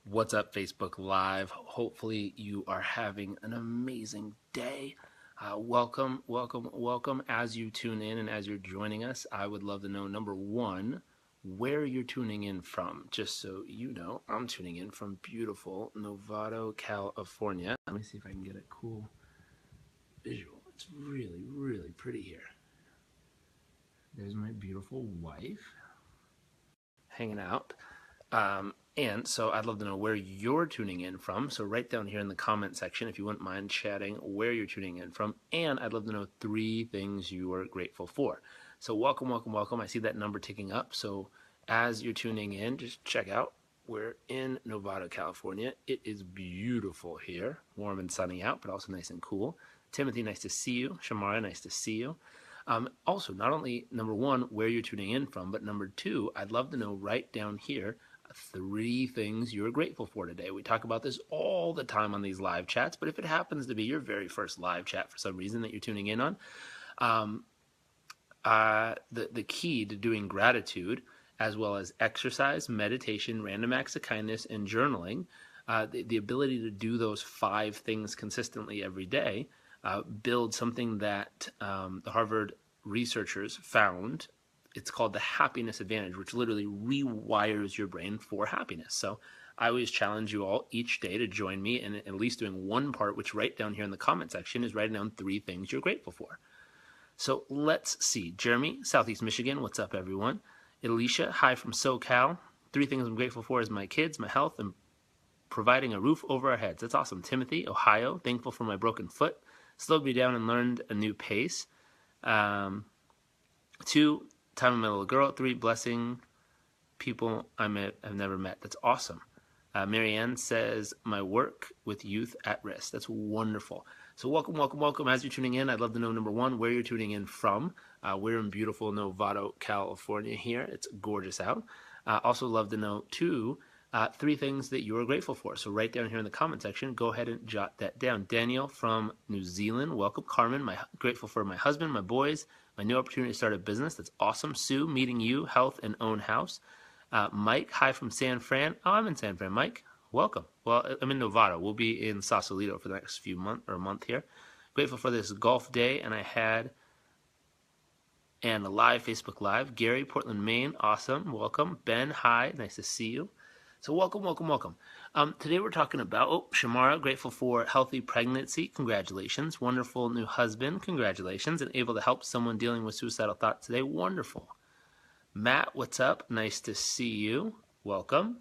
What's up, Facebook Live? Hopefully, you are having an amazing day. Welcome. As you tune in and as you're joining us, I would love to know, number one, where you're tuning in from. Just so you know, I'm tuning in from beautiful Novato, California. Let me see if I can get a cool visual. It's really, really pretty here. There's my beautiful wife hanging out. And so I'd love to know where you're tuning in from. So write down here in the comment section if you wouldn't mind chatting where you're tuning in from. And I'd love to know 3 things you are grateful for. So welcome. I see that number ticking up. So as you're tuning in, just check out. We're in Novato, California. It is beautiful here, warm and sunny out, but also nice and cool. Timothy, nice to see you. Shamara, nice to see you. Also, not only number one, where you're tuning in from, but number 2, I'd love to know right down here 3 things you're grateful for today. We talk about this all the time on these live chats, but if it happens to be your very first live chat for some reason that you're tuning in on, the key to doing gratitude, as well as exercise, meditation, random acts of kindness, and journaling, the ability to do those 5 things consistently every day, build something that the Harvard researchers found. It's called the happiness advantage, which literally rewires your brain for happiness. So I always challenge you all each day to join me in at least doing one part, which right down here in the comment section is writing down 3 things you're grateful for. So let's see. Jeremy, Southeast Michigan, what's up, everyone? Alicia, hi from SoCal. 3 things I'm grateful for is my kids, my health, and providing a roof over our heads. That's awesome. Timothy, Ohio, thankful for my broken foot. Slowed me down and learned a new pace. 2, time with my little girl. 3, blessing people I've never met. That's awesome. Marianne says, my work with youth at risk. That's wonderful. So welcome. As you're tuning in, I'd love to know, number 1, where you're tuning in from. We're in beautiful Novato, California here. It's gorgeous out. Also love to know, 2, 3 things that you are grateful for. So right down here in the comment section, go ahead and jot that down. Daniel from New Zealand, welcome. Carmen, grateful for my husband, my boys, my new opportunity to start a business. That's awesome. Sue, meeting you, health, and own house. Mike, hi from San Fran. Oh, I'm in San Fran. Mike, welcome. Well, I'm in Novato. We'll be in Sausalito for the next few months or a month here. Grateful for this golf day, and a live Facebook Live. Gary, Portland, Maine, awesome. Welcome. Ben, hi, nice to see you. So welcome. Today we're talking about, Shamara, grateful for healthy pregnancy. Congratulations. Wonderful new husband. Congratulations. And able to help someone dealing with suicidal thoughts today. Wonderful. Matt, what's up? Nice to see you. Welcome.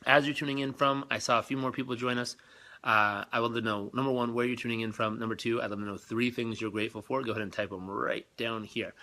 As you're tuning in from, I saw a few more people join us. I want to know, number 1, where you're tuning in from. Number 2, I'd love to know 3 things you're grateful for. Go ahead and type them right down here.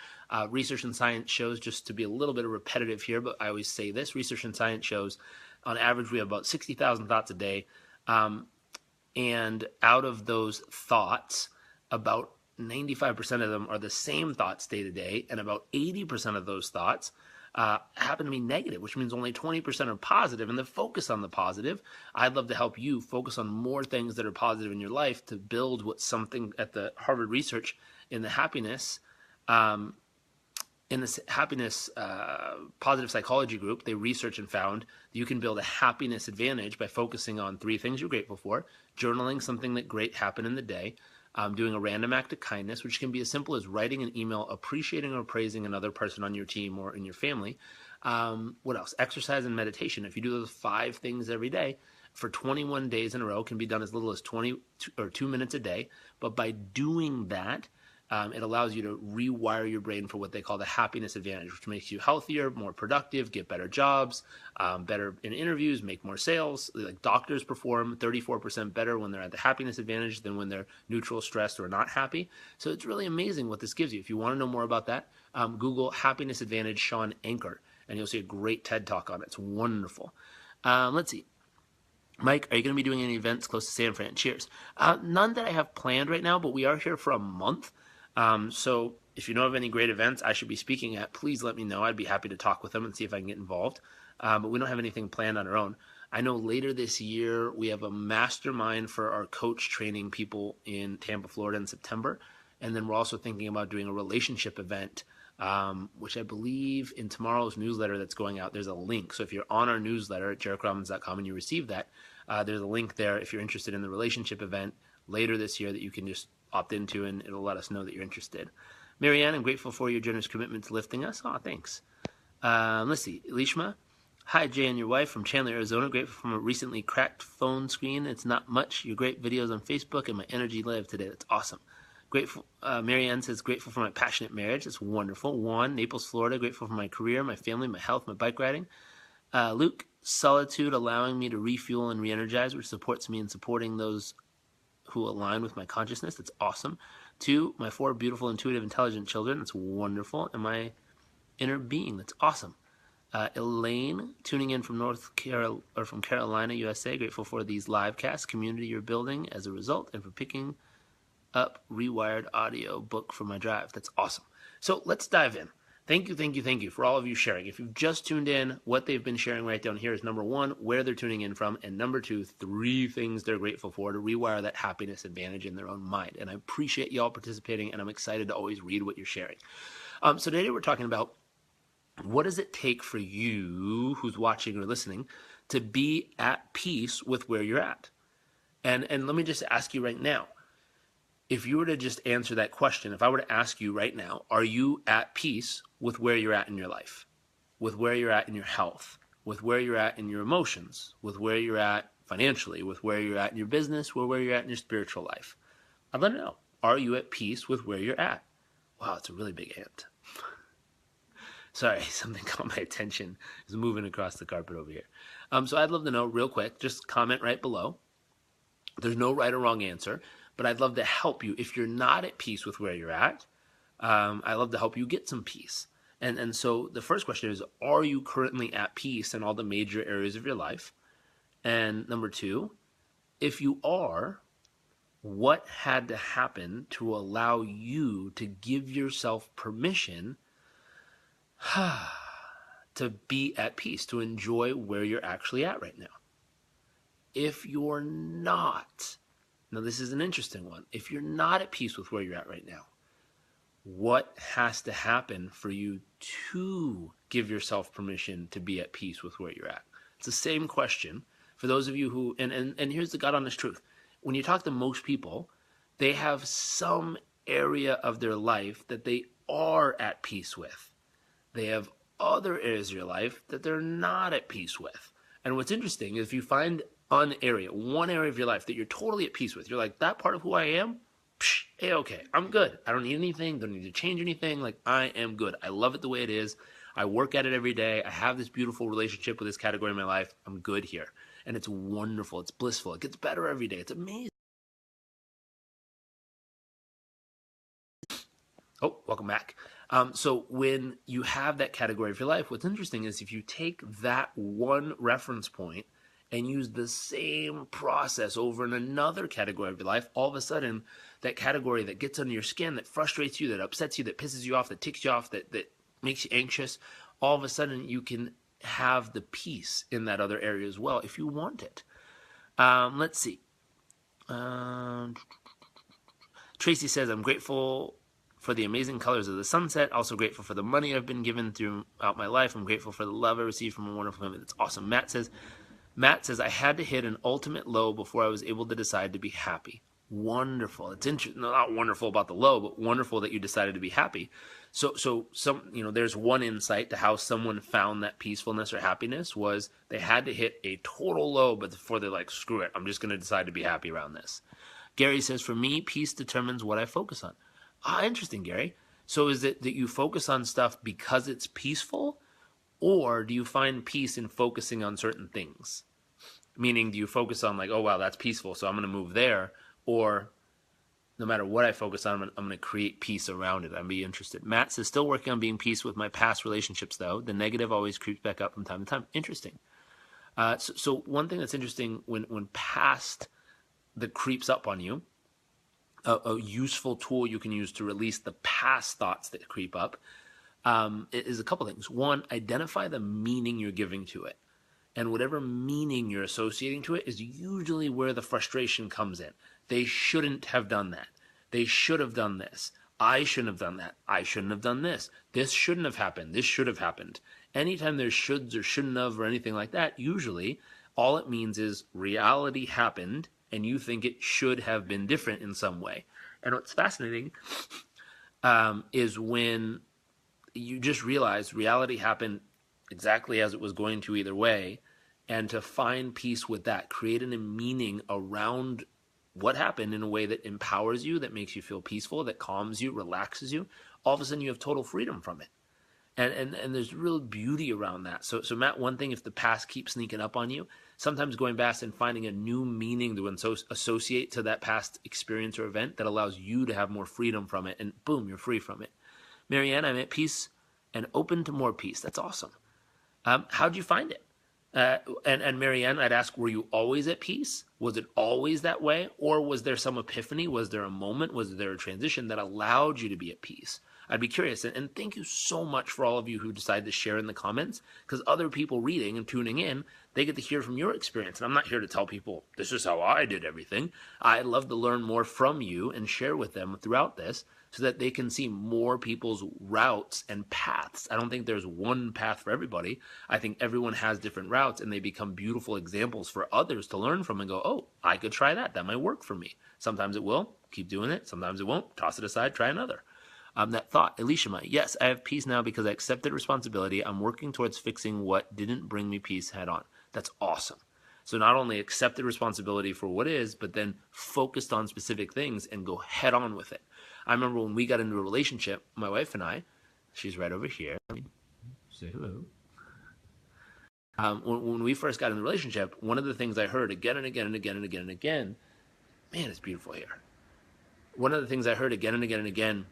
Research and science shows, just to be a little bit repetitive here, but I always say this, research and science shows on average we have about 60,000 thoughts a day. And out of those thoughts, about 95% of them are the same thoughts day to day, and about 80% of those thoughts happen to be negative, which means only 20% are positive, and the focus on the positive. I'd love to help you focus on more things that are positive in your life to build what something at the Harvard research in the happiness positive psychology group. They researched and found that you can build a happiness advantage by focusing on 3 things you're grateful for, journaling something that great happened in the day, doing a random act of kindness, which can be as simple as writing an email appreciating or praising another person on your team or in your family. What else? Exercise and meditation. If you do those 5 things every day for 21 days in a row, can be done as little as 20 or 2 minutes a day. But by doing that, it allows you to rewire your brain for what they call the happiness advantage, which makes you healthier, more productive, get better jobs, better in interviews, make more sales. Like doctors perform 34% better when they're at the happiness advantage than when they're neutral, stressed, or not happy. So it's really amazing what this gives you. If you want to know more about that, Google Happiness Advantage Sean Anker, and you'll see a great TED Talk on it. It's wonderful. Let's see. Mike, are you going to be doing any events close to San Fran? Cheers. None that I have planned right now, but we are here for a month. So if you know of any great events I should be speaking at, please let me know. I'd be happy to talk with them and see if I can get involved. But we don't have anything planned on our own. I know later this year we have a mastermind for our coach training people in Tampa, Florida in September. And then we're also thinking about doing a relationship event which I believe in tomorrow's newsletter that's going out, there's a link. So if you're on our newsletter at jarekrobbins.com and you receive that, there's a link there if you're interested in the relationship event later this year that you can just opt into, and it'll let us know that you're interested. Marianne, I'm grateful for your generous commitment to lifting us. Oh, thanks. Let's see. Lishma, hi, Jay and your wife from Chandler, Arizona. Grateful for a recently cracked phone screen. It's not much. Your great videos on Facebook and my energy live today. That's awesome. Grateful. Marianne says, grateful for my passionate marriage. That's wonderful. Juan, Naples, Florida. Grateful for my career, my family, my health, my bike riding. Luke, solitude allowing me to refuel and re-energize, which supports me in supporting those who align with my consciousness. That's awesome. 2, my 4 beautiful, intuitive, intelligent children. That's wonderful. And my inner being. That's awesome. Elaine, tuning in from from Carolina, USA. Grateful for these live casts, community you're building as a result, and for picking up Rewired audio book for my drive. That's awesome. So let's dive in. Thank you for all of you sharing. If you've just tuned in, what they've been sharing right down here is number 1, where they're tuning in from, and number 2, 3 things they're grateful for to rewire that happiness advantage in their own mind. And I appreciate y'all participating, and I'm excited to always read what you're sharing. So today we're talking about what does it take for you who's watching or listening to be at peace with where you're at? And let me just ask you right now, if you were to just answer that question, if I were to ask you right now, are you at peace with where you're at in your life, with where you're at in your health, with where you're at in your emotions, with where you're at financially, with where you're at in your business, with where you're at in your spiritual life? I'd love to know. Are you at peace with where you're at? Wow, it's a really big ant. Sorry, something caught my attention. It's moving across the carpet over here. So I'd love to know real quick, just comment right below. There's no right or wrong answer, but I'd love to help you. If you're not at peace with where you're at, I'd love to help you get some peace. And so the first question is, are you currently at peace in all the major areas of your life? And number 2, if you are, what had to happen to allow you to give yourself permission to be at peace, to enjoy where you're actually at right now? If you're not, now this is an interesting one. If you're not at peace with where you're at right now, what has to happen for you to give yourself permission to be at peace with where you're at? It's the same question for those of you who, and here's the God honest truth. When you talk to most people, they have some area of their life that they are at peace with. They have other areas of your life that they're not at peace with. And what's interesting is if you find one area of your life that you're totally at peace with, you're like, that part of who I am, okay, I'm good. I don't need anything, don't need to change anything. Like, I am good. I love it the way it is. I work at it every day. I have this beautiful relationship with this category in my life. I'm good here. And it's wonderful. It's blissful. It gets better every day. It's amazing. Oh, welcome back. So when you have that category of your life, what's interesting is if you take that one reference point and use the same process over in another category of your life, all of a sudden, that category that gets under your skin, that frustrates you, that upsets you, that pisses you off, that ticks you off, that makes you anxious, all of a sudden you can have the peace in that other area as well if you want it. Let's see. Tracy says, I'm grateful for the amazing colors of the sunset. Also grateful for the money I've been given throughout my life. I'm grateful for the love I received from a wonderful family. That's awesome. Matt says, I had to hit an ultimate low before I was able to decide to be happy. Wonderful. It's interesting. Not wonderful about the low, but wonderful that you decided to be happy. So there's one insight to how someone found that peacefulness or happiness was they had to hit a total low, but before they're like, screw it, I'm just going to decide to be happy around this. Gary says, for me, peace determines what I focus on. Interesting, Gary. So is it that you focus on stuff because it's peaceful, or do you find peace in focusing on certain things? Meaning, do you focus on like, oh, wow, that's peaceful, so I'm going to move there, or no matter what I focus on, I'm going to create peace around it. I'd be interested. Matt says, still working on being peace with my past relationships, though. The negative always creeps back up from time to time. Interesting. So one thing that's interesting when past that creeps up on you, a useful tool you can use to release the past thoughts that creep up is a couple things. One, identify the meaning you're giving to it. And whatever meaning you're associating to it is usually where the frustration comes in. They shouldn't have done that. They should have done this. I shouldn't have done that. I shouldn't have done this. This shouldn't have happened. This should have happened. Anytime there's shoulds or shouldn't have or anything like that, usually all it means is reality happened and you think it should have been different in some way. And what's fascinating is when you just realize reality happened exactly as it was going to either way, and to find peace with that, create a meaning around what happened in a way that empowers you, that makes you feel peaceful, that calms you, relaxes you, all of a sudden you have total freedom from it. And there's real beauty around that. So Matt, one thing, if the past keeps sneaking up on you, sometimes going back and finding a new meaning to associate to that past experience or event that allows you to have more freedom from it, and boom, you're free from it. Marianne, I'm at peace and open to more peace. That's awesome. How'd you find it? And Marianne, I'd ask, were you always at peace? Was it always that way? Or was there some epiphany? Was there a moment? Was there a transition that allowed you to be at peace? I'd be curious. And thank you so much for all of you who decided to share in the comments, because other people reading and tuning in, they get to hear from your experience. And I'm not here to tell people, this is how I did everything. I'd love to learn more from you and share with them throughout this so that they can see more people's routes and paths. I don't think there's one path for everybody. I think everyone has different routes, and they become beautiful examples for others to learn from and go, oh, I could try that. That might work for me. Sometimes it will. Keep doing it. Sometimes it won't. Toss it aside. Try another. That thought, Elishama, yes, I have peace now because I accepted responsibility. I'm working towards fixing what didn't bring me peace head on. That's awesome. So not only accepted responsibility for what is, but then focused on specific things and go head on with it. I remember when we got into a relationship, my wife and I, she's right over here. Let me say hello. When we first got in the relationship, one of the things I heard again and again and again and again and again, man, it's beautiful here. One of the things I heard again and again and again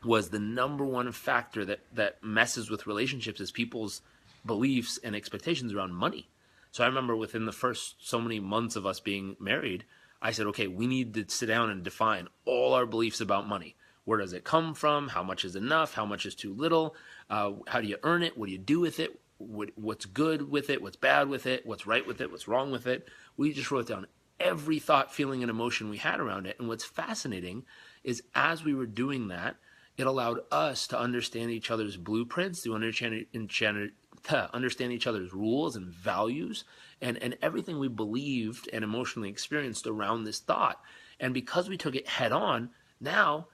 was the number one factor that messes with relationships is people's beliefs and expectations around money. So I remember within the first so many months of us being married, I said, okay, we need to sit down and define all our beliefs about money. Where does it come from? How much is enough? How much is too little? How do you earn it? What do you do with it? What's good with it? What's bad with it? What's right with it? What's wrong with it? We just wrote down every thought, feeling, and emotion we had around it. And what's fascinating is as we were doing that, it allowed us to understand each other's blueprints, to understand each other's rules and values, and everything we believed and emotionally experienced around this thought. And because we took it head on, now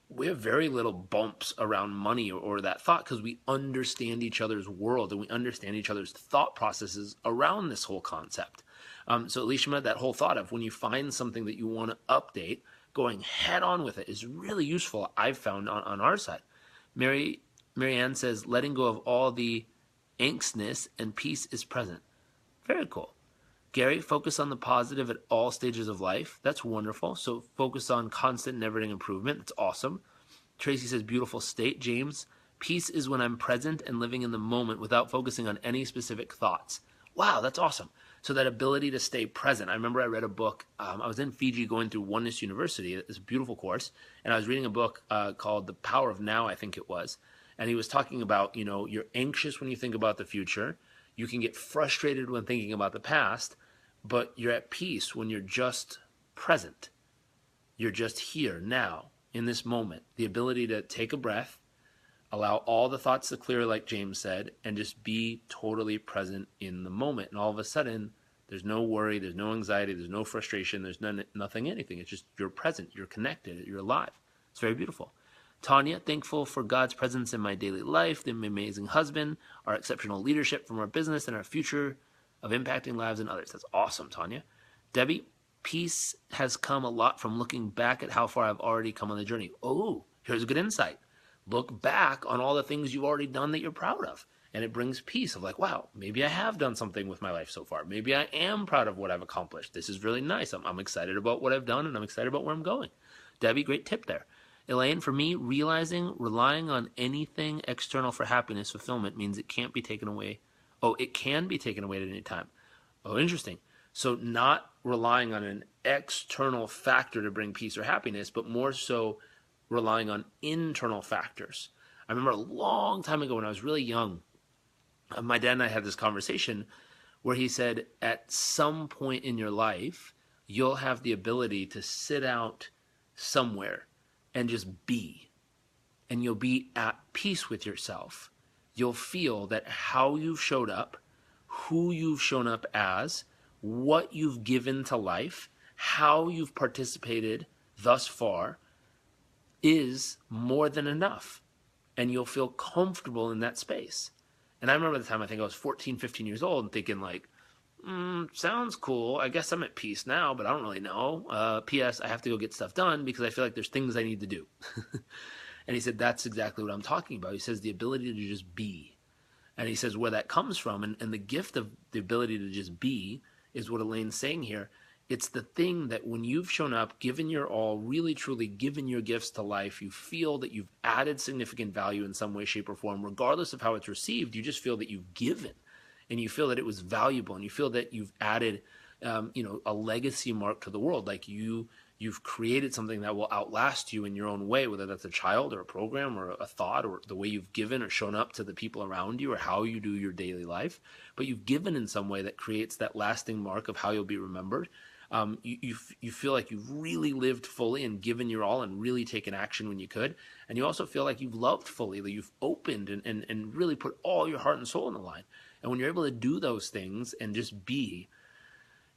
we have very little bumps around money or that thought, because we understand each other's world and we understand each other's thought processes around this whole concept. So Elishama, that whole thought of when you find something that you want to update, going head on with it is really useful, I've found, on our side. Marianne says, letting go of all the angstness and peace is present. Very cool. Gary, focus on the positive at all stages of life. That's wonderful. So focus on constant, never-ending improvement. That's awesome. Tracy says, beautiful state. James, peace is when I'm present and living in the moment without focusing on any specific thoughts. Wow, that's awesome. So that ability to stay present. I remember I read a book. I was in Fiji going through Oneness University. It's a beautiful course. And I was reading a book called The Power of Now, I think it was. And he was talking about, you're anxious when you think about the future. You can get frustrated when thinking about the past, but you're at peace when you're just present. You're just here now in this moment. The ability to take a breath, allow all the thoughts to clear, like James said, and just be totally present in the moment. And all of a sudden, there's no worry, there's no anxiety, there's no frustration, there's nothing, anything. It's just you're present, you're connected, you're alive. It's very beautiful. Tanya, thankful for God's presence in my daily life, the amazing husband, our exceptional leadership from our business, and our future of impacting lives and others. That's awesome, Tanya. Debbie, peace has come a lot from looking back at how far I've already come on the journey. Oh, here's a good insight. Look back on all the things you've already done that you're proud of. And it brings peace of like, wow, maybe I have done something with my life so far. Maybe I am proud of what I've accomplished. This is really nice. I'm excited about what I've done, and I'm excited about where I'm going. Debbie, great tip there. Elaine, for me, relying on anything external for happiness, fulfillment means it can't be taken away. Oh, it can be taken away at any time. Oh, interesting. So not relying on an external factor to bring peace or happiness, but more so relying on internal factors. I remember a long time ago when I was really young, my dad and I had this conversation where he said, at some point in your life, you'll have the ability to sit out somewhere and just be. And you'll be at peace with yourself. You'll feel that how you've showed up, who you've shown up as, what you've given to life, how you've participated thus far is more than enough. And you'll feel comfortable in that space. And I remember the time, I think I was 14, 15 years old and thinking like, sounds cool. I guess I'm at peace now, but I don't really know. P.S. I have to go get stuff done because I feel like there's things I need to do. And he said, that's exactly what I'm talking about. He says the ability to just be. And he says where that comes from, and the gift of the ability to just be is what Elaine's saying here. It's the thing that when you've shown up, given your all, really truly given your gifts to life, you feel that you've added significant value in some way, shape, or form, regardless of how it's received. You just feel that you've given, and you feel that it was valuable, and you feel that you've added, a legacy mark to the world. Like you've created something that will outlast you in your own way, whether that's a child or a program or a thought or the way you've given or shown up to the people around you or how you do your daily life. But you've given in some way that creates that lasting mark of how you'll be remembered. You feel like you've really lived fully and given your all and really taken action when you could. And you also feel like you've loved fully, that you've opened and really put all your heart and soul on the line. And when you're able to do those things and just be,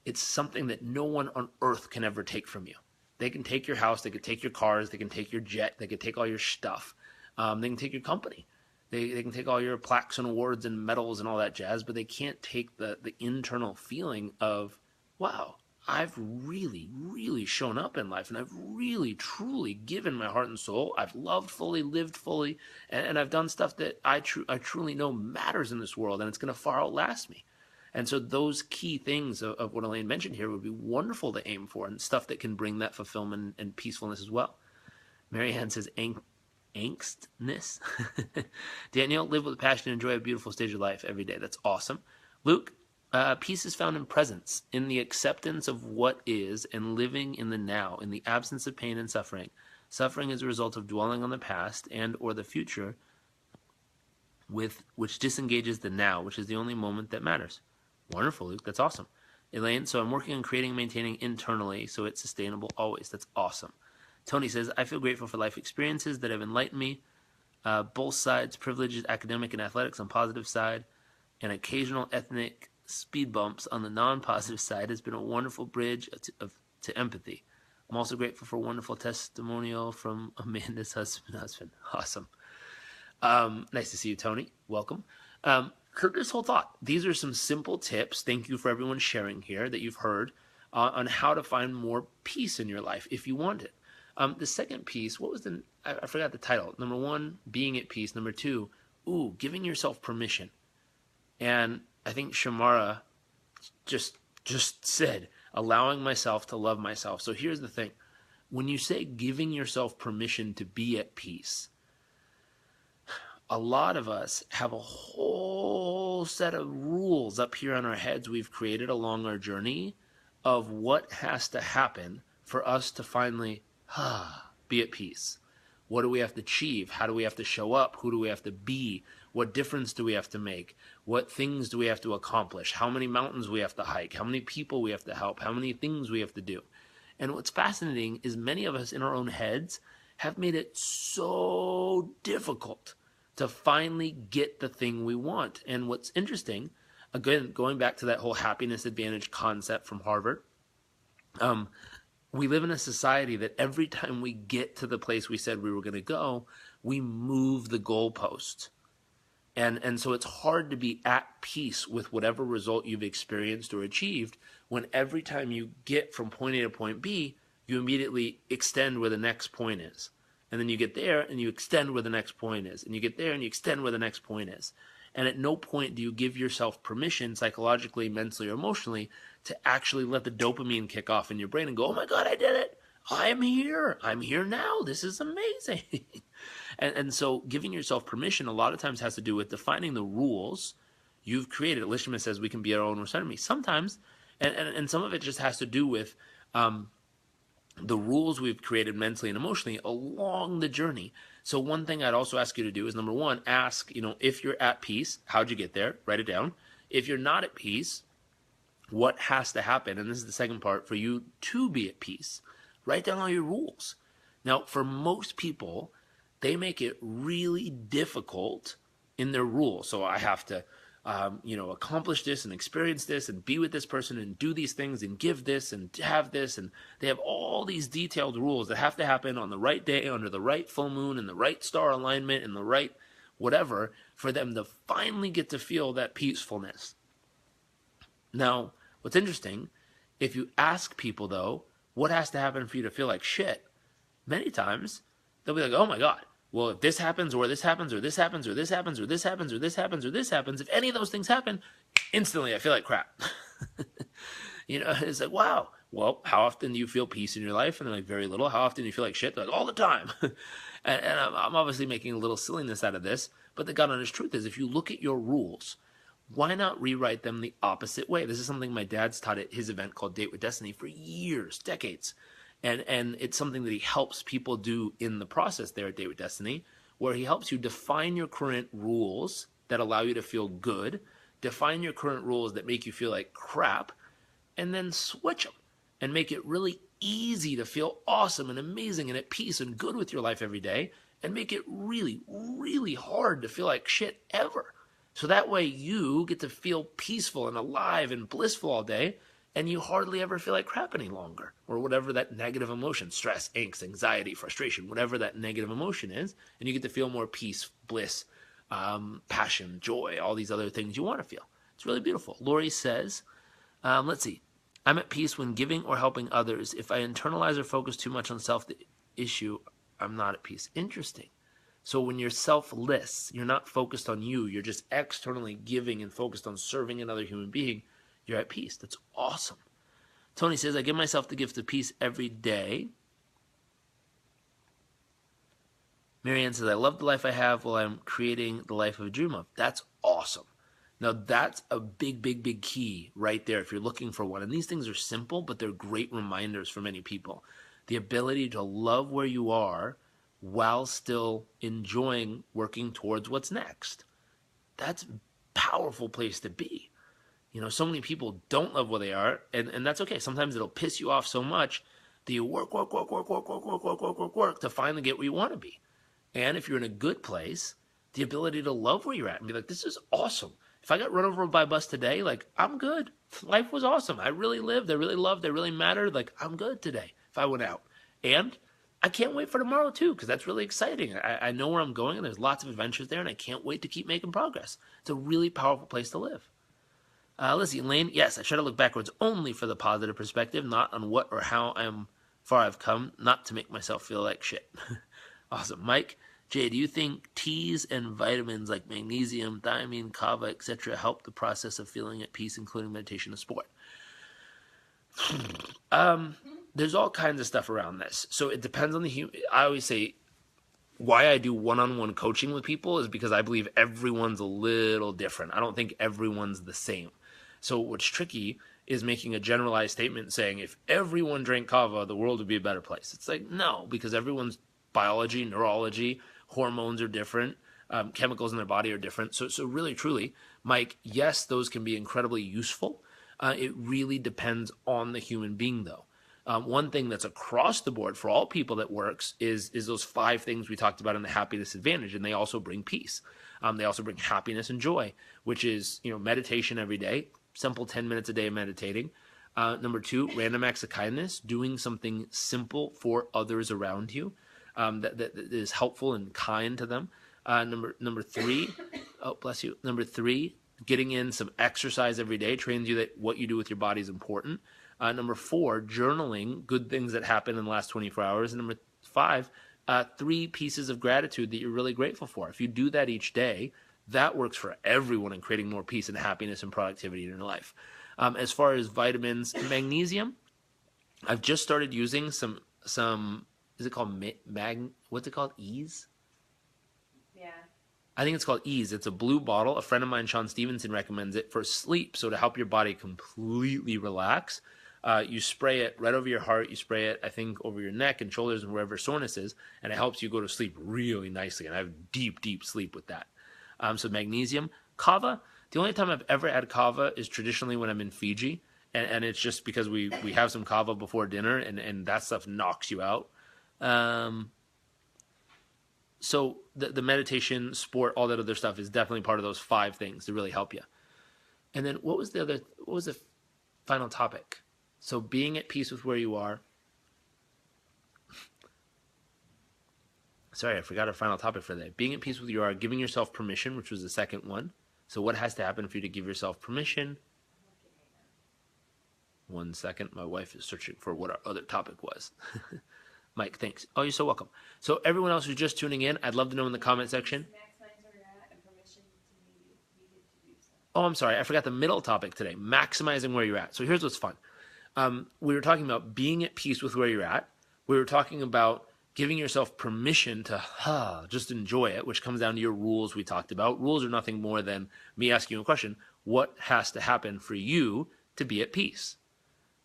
it's something that no one on earth can ever take from you. They can take your house, they can take your cars, they can take your jet, they can take all your stuff. They can take your company. They can take all your plaques and awards and medals and all that jazz, but they can't take the internal feeling of, wow, I've really, really shown up in life, and I've really, truly given my heart and soul. I've loved fully, lived fully, and I've done stuff that I truly know matters in this world, and it's going to far outlast me. And so those key things of what Elaine mentioned here would be wonderful to aim for, and stuff that can bring that fulfillment and peacefulness as well. Marianne says angstness. Danielle, live with passion, enjoy a beautiful stage of life every day. That's awesome. Luke, peace is found in presence, in the acceptance of what is and living in the now, in the absence of pain and suffering. Suffering is a result of dwelling on the past and or the future, which disengages the now, which is the only moment that matters. Wonderful, Luke. That's awesome. Elaine, so I'm working on creating and maintaining internally so it's sustainable always. That's awesome. Tony says, I feel grateful for life experiences that have enlightened me, both sides, privileges, academic and athletics on positive side, and occasional ethnic speed bumps on the non-positive side has been a wonderful bridge to empathy. I'm also grateful for a wonderful testimonial from Amanda's husband. Awesome. Nice to see you, Tony. Welcome. This whole thought, these are some simple tips. Thank you for everyone sharing here that you've heard on how to find more peace in your life if you want it. The second piece, what was I forgot the title. Number one, being at peace. Number two, giving yourself permission. And I think Shamara just said, allowing myself to love myself. So here's the thing. When you say giving yourself permission to be at peace, a lot of us have a whole set of rules up here on our heads we've created along our journey of what has to happen for us to finally be at peace. What do we have to achieve? How do we have to show up? Who do we have to be? What difference do we have to make? What things do we have to accomplish? How many mountains we have to hike? How many people we have to help? How many things we have to do? And what's fascinating is many of us in our own heads have made it so difficult to finally get the thing we want. And what's interesting, again, going back to that whole happiness advantage concept from Harvard, we live in a society that every time we get to the place we said we were going to go, we move the goalpost. And so it's hard to be at peace with whatever result you've experienced or achieved when every time you get from point A to point B, you immediately extend where the next point is. And then you get there and you extend where the next point is. And you get there and you extend where the next point is. And at no point do you give yourself permission psychologically, mentally, or emotionally to actually let the dopamine kick off in your brain and go, oh my God, I did it. I'm here. I'm here now. This is amazing. and so giving yourself permission a lot of times has to do with defining the rules you've created. Lishman says we can be our own worst enemy. Sometimes, and some of it just has to do with the rules we've created mentally and emotionally along the journey. So one thing I'd also ask you to do is, number one, ask, if you're at peace, how'd you get there? Write it down. If you're not at peace, what has to happen? And this is the second part, for you to be at peace. Write down all your rules. Now, for most people, they make it really difficult in their rules. So I have to, accomplish this and experience this and be with this person and do these things and give this and have this. And they have all these detailed rules that have to happen on the right day, under the right full moon, and the right star alignment, and the right whatever, for them to finally get to feel that peacefulness. Now, what's interesting, if you ask people, though, what has to happen for you to feel like shit, many times they'll be like, oh my God, well, if this happens, or this happens, or this happens, or this happens, or this happens, or this happens, or this happens, if any of those things happen, instantly I feel like crap. It's like, wow, well, how often do you feel peace in your life? And they're like, very little. How often do you feel like shit? They're like, all the time. and I'm obviously making a little silliness out of this, but the God honest truth is, if you look at your rules, why not rewrite them the opposite way? This is something my dad's taught at his event called Date with Destiny for years, decades. And it's something that he helps people do in the process there at Date with Destiny, where he helps you define your current rules that allow you to feel good, define your current rules that make you feel like crap, and then switch them and make it really easy to feel awesome and amazing and at peace and good with your life every day, and make it really, really hard to feel like shit ever. So that way you get to feel peaceful and alive and blissful all day, and you hardly ever feel like crap any longer, or whatever that negative emotion, stress, angst, anxiety, frustration, whatever that negative emotion is, and you get to feel more peace, bliss, passion, joy, all these other things you want to feel. It's really beautiful. Lori says, let's see, I'm at peace when giving or helping others. If I internalize or focus too much on self, the issue, I'm not at peace. Interesting. So when you're selfless, you're not focused on you, you're just externally giving and focused on serving another human being, you're at peace. That's awesome. Tony says, I give myself the gift of peace every day. Marianne says, I love the life I have while I'm creating the life I dream of. That's awesome. Now, that's a big, big, big key right there if you're looking for one. And these things are simple, but they're great reminders for many people. The ability to love where you are while still enjoying working towards what's next. That's a powerful place to be. So many people don't love where they are, and that's okay. Sometimes it'll piss you off so much that you work to finally get where you want to be. And if you're in a good place, the ability to love where you're at and be like, this is awesome. If I got run over by a bus today, like, I'm good. Life was awesome. I really lived. I really loved. I really mattered. Like, I'm good today if I went out. And I can't wait for tomorrow, too, because that's really exciting. I know where I'm going, and there's lots of adventures there, and I can't wait to keep making progress. It's a really powerful place to live. Let's see, Elaine, yes, I try to look backwards only for the positive perspective, not on what or how far I've come, not to make myself feel like shit. Awesome. Mike, Jay, do you think teas and vitamins like magnesium, thiamine, kava, etc. help the process of feeling at peace, including meditation and sport? There's all kinds of stuff around this. So it depends on the human. I always say why I do one-on-one coaching with people is because I believe everyone's a little different. I don't think everyone's the same. So what's tricky is making a generalized statement saying if everyone drank kava, the world would be a better place. It's like, no, because everyone's biology, neurology, hormones are different, chemicals in their body are different. So really, truly, Mike, yes, those can be incredibly useful. It really depends on the human being, though. One thing that's across the board for all people that works is those 5 things we talked about in the happiness advantage, and they also bring peace. They also bring happiness and joy, which is meditation every day, simple 10 minutes a day of meditating. Number 2, random acts of kindness, doing something simple for others around you that is helpful and kind to them. Number 3, oh bless you. Number 3, getting in some exercise every day trains you that what you do with your body is important. Number 4, journaling good things that happened in the last 24 hours. And number 5, 3 pieces of gratitude that you're really grateful for. If you do that each day, that works for everyone in creating more peace and happiness and productivity in your life. As far as vitamins, magnesium, I've just started using some is it called what's it called? Ease? Yeah. I think it's called Ease. It's a blue bottle. A friend of mine, Sean Stevenson, recommends it for sleep. So to help your body completely relax, you spray it right over your heart. You spray it, I think, over your neck and shoulders and wherever soreness is, and it helps you go to sleep really nicely. And I have deep, deep sleep with that. So magnesium. Kava, the only time I've ever had kava is traditionally when I'm in Fiji. And it's just because we have some kava before dinner, and that stuff knocks you out. So the meditation, sport, all that other stuff is definitely part of those 5 things to really help you. And then what was the final topic? So being at peace with where you are. Sorry, I forgot our final topic for today. Being at peace with where you are, giving yourself permission, which was the second one. So what has to happen for you to give yourself permission? One second. My wife is searching for what our other topic was. Mike, thanks. Oh, you're so welcome. So everyone else who's just tuning in, I'd love to know in the comment section. Oh, I'm sorry. I forgot the middle topic today, maximizing where you're at. So here's what's fun. We were talking about being at peace with where you're at. We were talking about giving yourself permission to just enjoy it, which comes down to your rules we talked about. Rules are nothing more than me asking you a question. What has to happen for you to be at peace?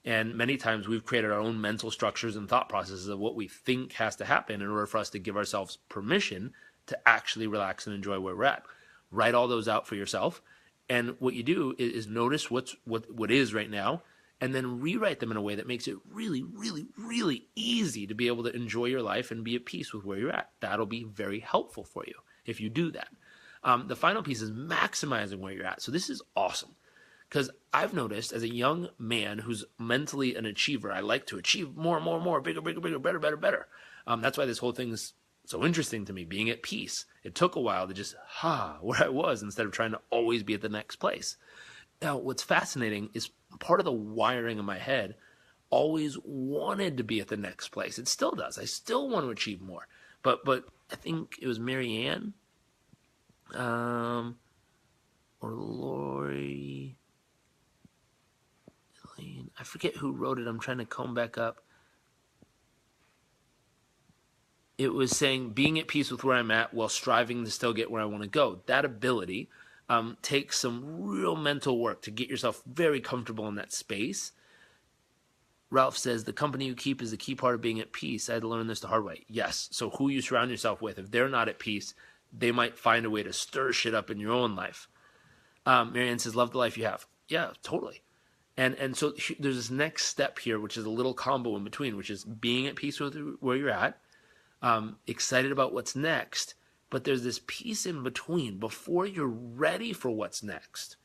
And many times we've created our own mental structures and thought processes of what we think has to happen in order for us to give ourselves permission to actually relax and enjoy where we're at. Write all those out for yourself. And what you do is notice what is right now, and then rewrite them in a way that makes it really, really, really easy to be able to enjoy your life and be at peace with where you're at. That'll be very helpful for you if you do that. The final piece is maximizing where you're at. So this is awesome. Because I've noticed as a young man who's mentally an achiever, I like to achieve more and more and more, bigger, bigger, bigger, better, better, better. That's why this whole thing is so interesting to me, being at peace. It took a while to just, where I was instead of trying to always be at the next place. Now, what's fascinating is part of the wiring in my head always wanted to be at the next place. It still does. I still want to achieve more. But I think it was Mary Ann or Lori. I forget who wrote it. I'm trying to comb back up. It was saying being at peace with where I'm at while striving to still get where I want to go. That ability takes some real mental work to get yourself very comfortable in that space. Ralph says the company you keep is a key part of being at peace. I had to learn this the hard way. Yes. So who you surround yourself with, if they're not at peace, they might find a way to stir shit up in your own life. Marianne says, love the life you have. Yeah, totally. And so there's this next step here, which is a little combo in between, which is being at peace with where you're at, excited about what's next, but there's this piece in between before you're ready for what's next.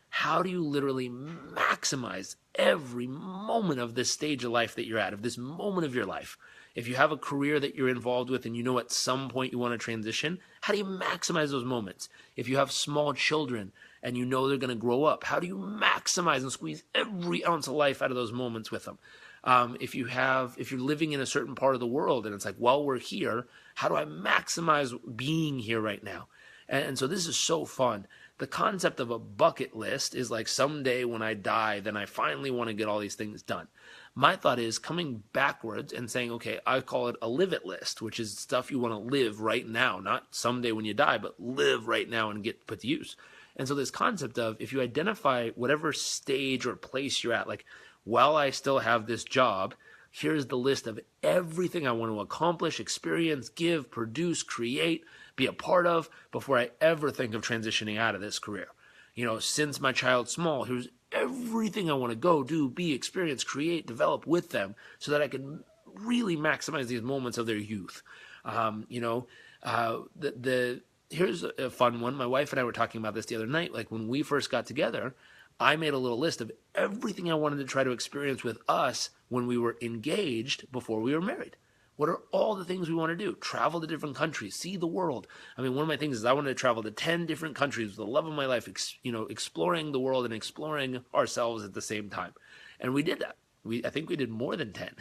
How do you literally maximize every moment of this stage of life that you're at, of this moment of your life? If you have a career that you're involved with and you know at some point you want to transition, how do you maximize those moments? If you have small children and you know they're going to grow up, how do you maximize and squeeze every ounce of life out of those moments with them? If you're living in a certain part of the world and it's like, while we're here, how do I maximize being here right now? And so this is so fun. The concept of a bucket list is like someday when I die, then I finally want to get all these things done. My thought is coming backwards and saying, okay, I call it a live it list, which is stuff you want to live right now, not someday when you die, but live right now and get put to use. And so this concept of if you identify whatever stage or place you're at, like while I still have this job, here's the list of everything I want to accomplish, experience, give, produce, create, be a part of before I ever think of transitioning out of this career. You know, since my child's small, here's everything I want to go do, be, experience, create, develop with them so that I can really maximize these moments of their youth. Here's a fun one. My wife and I were talking about this the other night. Like when we first got together, I made a little list of everything I wanted to try to experience with us when we were engaged before we were married. What are all the things we want to do? Travel to different countries, see the world. I mean, one of my things is I wanted to travel to 10 different countries with the love of my life, exploring the world and exploring ourselves at the same time. And we did that. I think we did more than 10.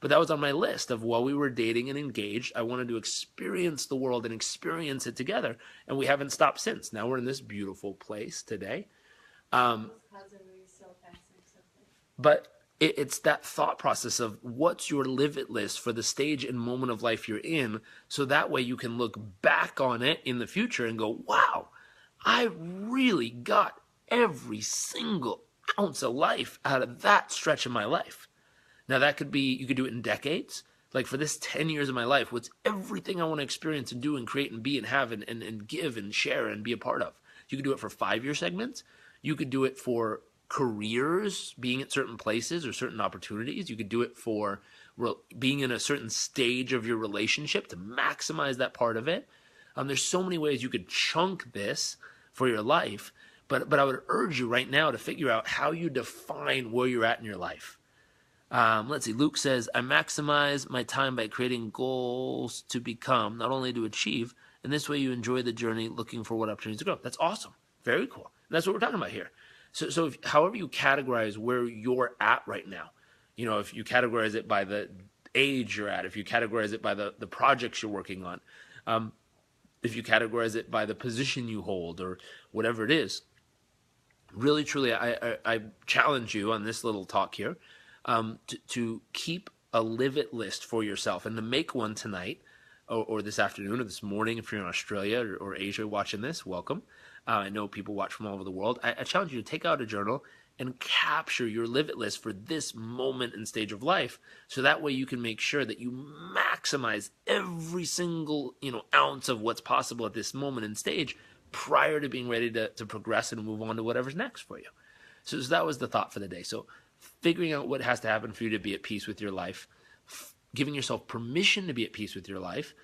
But that was on my list of while we were dating and engaged, I wanted to experience the world and experience it together. And we haven't stopped since. Now we're in this beautiful place today. But it's that thought process of what's your live it list for the stage and moment of life you're in, so that way you can look back on it in the future and go, wow, I really got every single ounce of life out of that stretch of my life. Now that could be, you could do it in decades. Like for this 10 years of my life, what's everything I want to experience and do and create and be and have and give and share and be a part of? You could do it for 5-year segments. You could do it for careers, being at certain places or certain opportunities. You could do it for being in a certain stage of your relationship to maximize that part of it. There's so many ways you could chunk this for your life, but I would urge you right now to figure out how you define where you're at in your life. Let's see. Luke says, I maximize my time by creating goals to become, not only to achieve. And this way you enjoy the journey looking for what opportunities to grow. That's awesome. Very cool. And that's what we're talking about here. So however you categorize where you're at right now, if you categorize it by the age you're at, if you categorize it by the projects you're working on, if you categorize it by the position you hold or whatever it is, really, truly, I challenge you on this little talk here to keep a live it list for yourself and to make one tonight or this afternoon or this morning if you're in Australia or Asia watching this. Welcome. I know people watch from all over the world. I challenge you to take out a journal and capture your live it list for this moment and stage of life, so that way you can make sure that you maximize every single ounce of what's possible at this moment and stage prior to being ready to progress and move on to whatever's next for you. So that was the thought for the day. So figuring out what has to happen for you to be at peace with your life, giving yourself permission to be at peace with your life,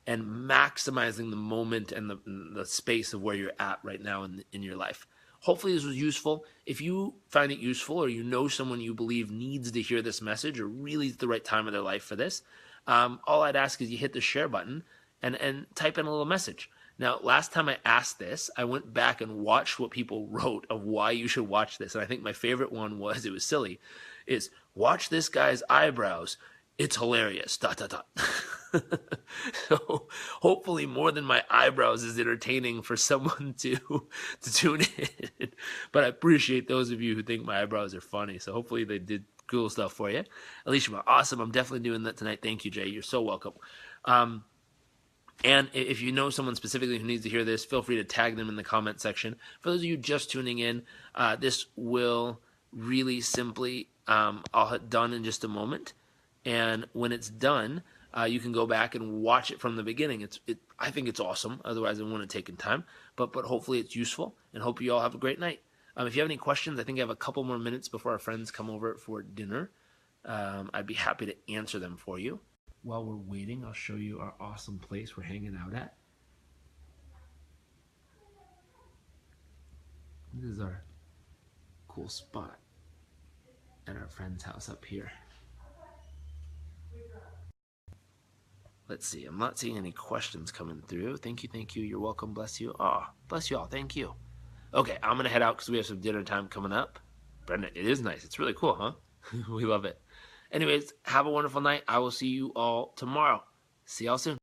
and maximizing the moment and the space of where you're at right now in your life. Hopefully this was useful. If you find it useful or you know someone you believe needs to hear this message or really is the right time of their life for this, all I'd ask is you hit the share button and type in a little message. Now, last time I asked this, I went back and watched what people wrote of why you should watch this. And I think my favorite one was, it was silly, is watch this guy's eyebrows. It's hilarious. ... So hopefully more than my eyebrows is entertaining for someone to tune in. But I appreciate those of you who think my eyebrows are funny. So hopefully they did cool stuff for you. Alicia, awesome. I'm definitely doing that tonight. Thank you, Jay. You're so welcome. And if you know someone specifically who needs to hear this, feel free to tag them in the comment section. For those of you just tuning in, this will really simply, I'll hit done in just a moment. And when it's done, you can go back and watch it from the beginning. I think it's awesome. Otherwise, I wouldn't have taken time. But hopefully it's useful, and hope you all have a great night. If you have any questions, I think I have a couple more minutes before our friends come over for dinner. I'd be happy to answer them for you. While we're waiting, I'll show you our awesome place we're hanging out at. This is our cool spot at our friend's house up here. Let's see. I'm not seeing any questions coming through. Thank you. You're welcome. Bless you. Oh, bless you all. Thank you. Okay, I'm going to head out because we have some dinner time coming up. Brenda, it is nice. It's really cool, huh? We love it. Anyways, have a wonderful night. I will see you all tomorrow. See y'all soon.